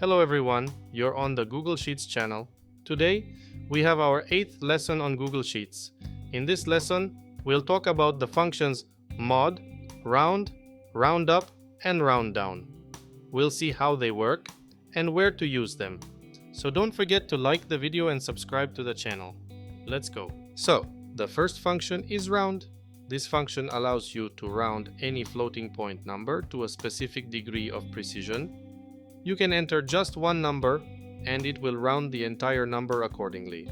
Hello everyone, you're on the Google Sheets channel. Today, we have our 8th lesson on Google Sheets. In this lesson, we'll talk about the functions mod, round, roundup, and rounddown. We'll see how they work and where to use them. So don't forget to like the video and subscribe to the channel. Let's go. So, the first function is round. This function allows you to round any floating point number to a specific degree of precision. You can enter just one number and it will round the entire number accordingly.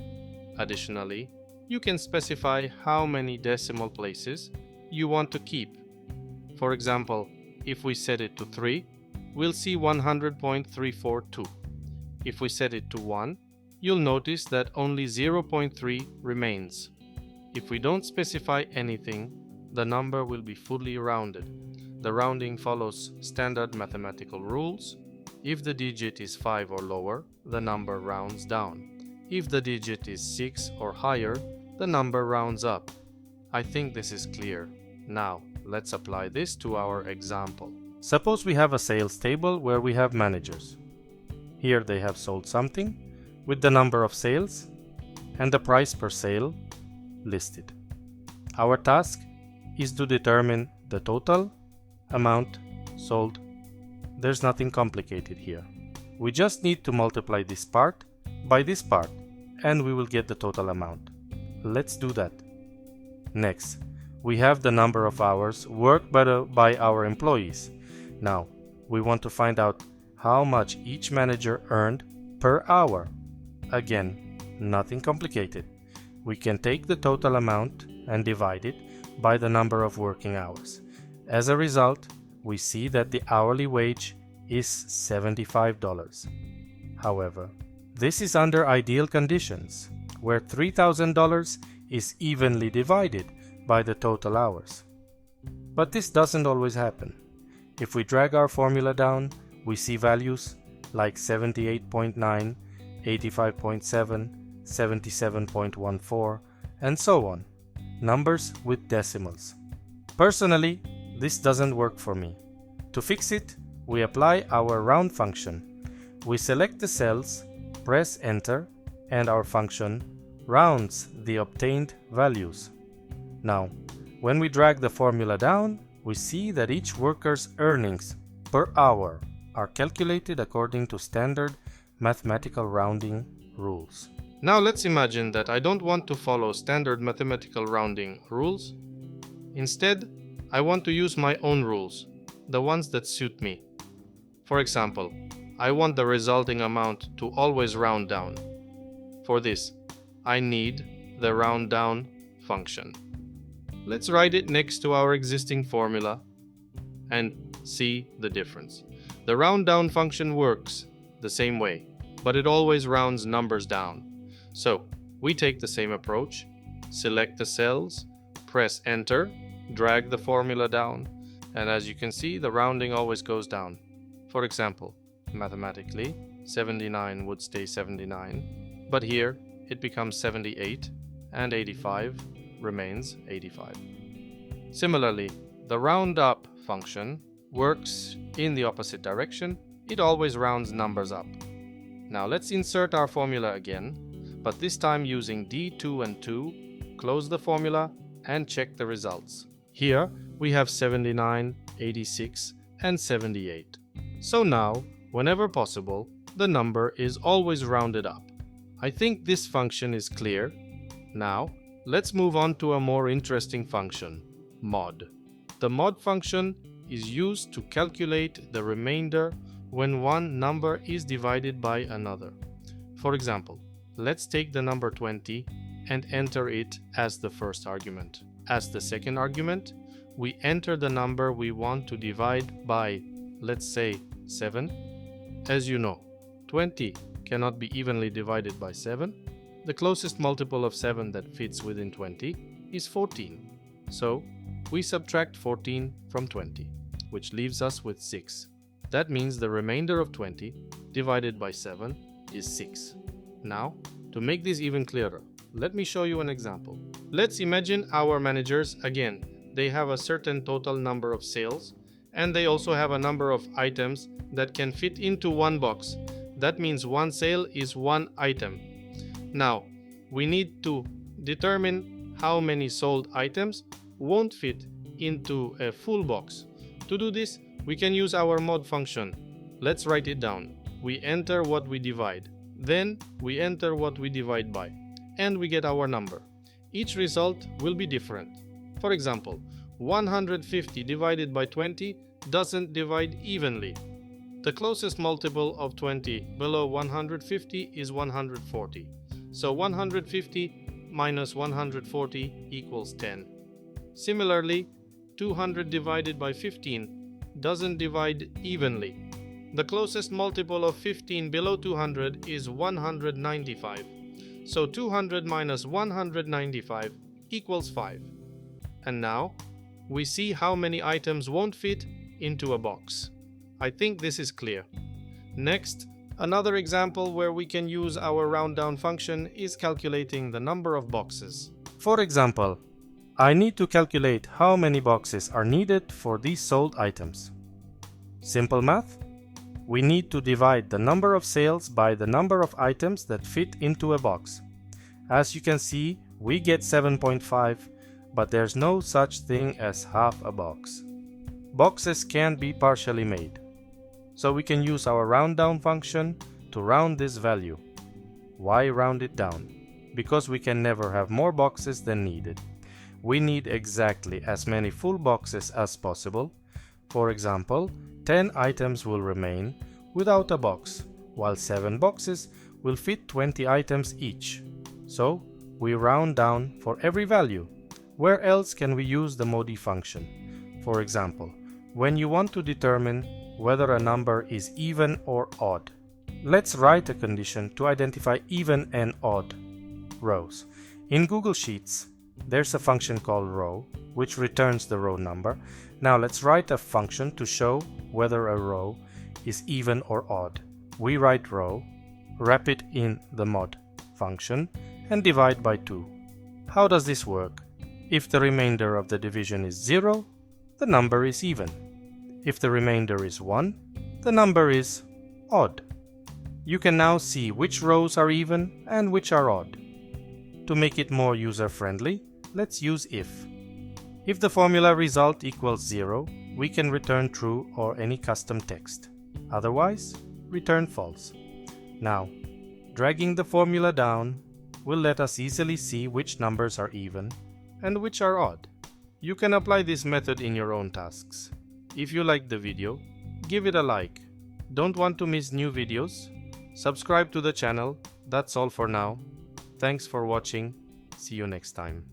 Additionally, you can specify how many decimal places you want to keep. For example, if we set it to 3, we'll see 100.342. If we set it to 1, you'll notice that only 0.3 remains. If we don't specify anything, the number will be fully rounded. The rounding follows standard mathematical rules. If the digit is 5 or lower, the number rounds down. If the digit is 6 or higher, the number rounds up. I think this is clear. Now, let's apply this to our example. Suppose we have a sales table where we have managers. Here they have sold something with the number of sales and the price per sale listed. Our task is to determine the total amount sold. There's nothing complicated here. We just need to multiply this part by this part and we will get the total amount. Let's do that. Next, we have the number of hours worked by our employees. Now, we want to find out how much each manager earned per hour. Again, nothing complicated. We can take the total amount and divide it by the number of working hours. As a result, we see that the hourly wage is $75. However, this is under ideal conditions, where $3,000 is evenly divided by the total hours. But this doesn't always happen. If we drag our formula down, we see values like 78.9, 85.7, 77.14, and so on. Numbers with decimals. Personally, this doesn't work for me. To fix it, we apply our round function. We select the cells, press enter, and our function rounds the obtained values. Now, when we drag the formula down, we see that each worker's earnings per hour are calculated according to standard mathematical rounding rules. Now let's imagine that I don't want to follow standard mathematical rounding rules. Instead, I want to use my own rules, the ones that suit me. For example, I want the resulting amount to always round down. For this, I need the ROUNDDOWN function. Let's write it next to our existing formula and see the difference. The ROUNDDOWN function works the same way, but it always rounds numbers down. So, we take the same approach, select the cells, press enter, drag the formula down, and as you can see, the rounding always goes down. For example, mathematically, 79 would stay 79, but here it becomes 78, and 85 remains 85. Similarly, the ROUNDUP function works in the opposite direction. It always rounds numbers up. Now let's insert our formula again, but this time using D2 and 2, close the formula and check the results. Here we have 79, 86, and 78. So now, whenever possible, the number is always rounded up. I think this function is clear. Now, let's move on to a more interesting function, mod. The mod function is used to calculate the remainder when one number is divided by another. For example, let's take the number 20 and enter it as the first argument. As the second argument, we enter the number we want to divide by, let's say, 7. As you know, 20 cannot be evenly divided by 7. The closest multiple of 7 that fits within 20 is 14. So, we subtract 14 from 20, which leaves us with 6. That means the remainder of 20 divided by 7 is 6. Now, to make this even clearer, let me show you an example. Let's imagine our managers again. They have a certain total number of sales and they also have a number of items that can fit into one box That means one sale is one item. Now, we need to determine how many sold items won't fit into a full box. To do this, we can use our mod function. Let's write it down. We enter what we divide. Then we enter what we divide by. And we get our number. Each result will be different. For example, 150 divided by 20 doesn't divide evenly. The closest multiple of 20 below 150 is 140. So 150 minus 140 equals 10. Similarly, 200 divided by 15 doesn't divide evenly. The closest multiple of 15 below 200 is 195. So 200 minus 195 equals 5. And now, we see how many items won't fit into a box. I think this is clear. Next, another example where we can use our ROUNDDOWN function is calculating the number of boxes. For example, I need to calculate how many boxes are needed for these sold items. Simple math. We need to divide the number of sales by the number of items that fit into a box. As you can see, we get 7.5, but there's no such thing as half a box. Boxes can be partially made. So we can use our ROUNDDOWN function to round this value. Why round it down? Because we can never have more boxes than needed. We need exactly as many full boxes as possible. For example, 10 items will remain without a box, while 7 boxes will fit 20 items each. So, we round down for every value. Where else can we use the modi function? For example, when you want to determine whether a number is even or odd. Let's write a condition to identify even and odd rows. In Google Sheets, there's a function called row, which returns the row number. Now let's write a function to show whether a row is even or odd. We write row, wrap it in the mod function, and divide by 2. How does this work? If the remainder of the division is 0, the number is even. If the remainder is 1, the number is odd. You can now see which rows are even and which are odd. To make it more user-friendly, let's use if. If the formula result equals 0, we can return true or any custom text. Otherwise, return false. Now, dragging the formula down will let us easily see which numbers are even and which are odd. You can apply this method in your own tasks. If you liked the video, give it a like. Don't want to miss new videos? Subscribe to the channel. That's all for now. Thanks for watching. See you next time.